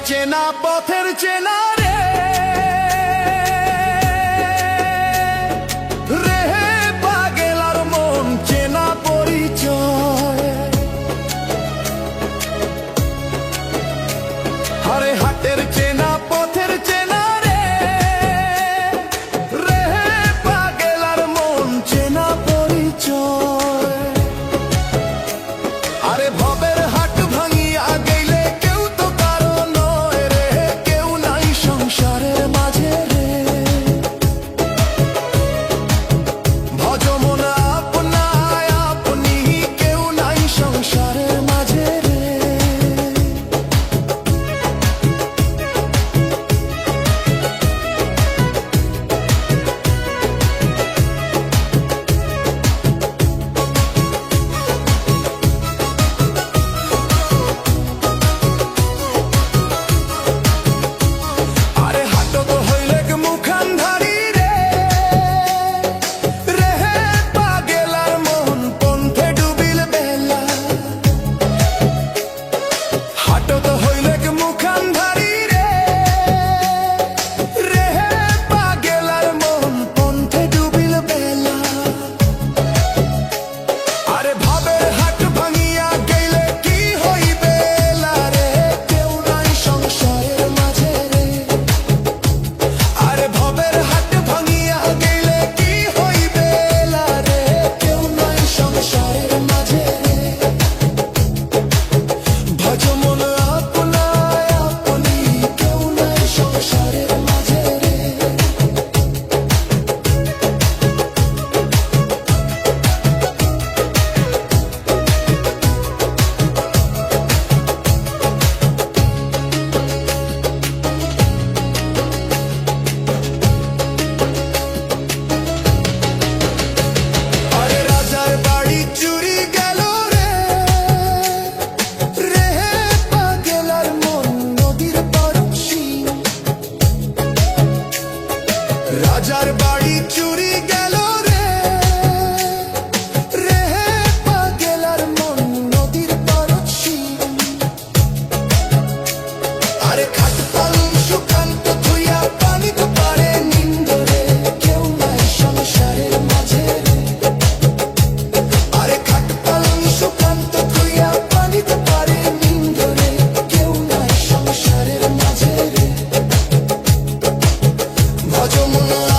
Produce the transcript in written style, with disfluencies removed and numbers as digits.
চেনা পথের চেনা রে রেহে পাগল আর মন চেনা পরিচয় আরে হাটের চেনা পথের চেনা রে রেহে পাগল আর মন চেনা পরিচয় আরে ভবের হাট ভাঙিয়া গেলে কেউ তো কারো নয় রে কেউ নাই সংসারের মাঝে রে ভজ মন আপনায় আপনি কেউ নাই সংসারের মাঝে রে রাজার বাড়ি চুরি গেল রে রেহে পাগল আর মন নদীর পারছি আরে খাট পালং সুকান্ত ধুইয়া পানি তো পারে নিন্দরে কেউ নাই সংসারের মাঝে রে আরে খাট পালং সুকান্ত ধুইয়া পানি তো পারে নিন্দরে কেউ নাই সংসারের মাঝে রে ভজ মন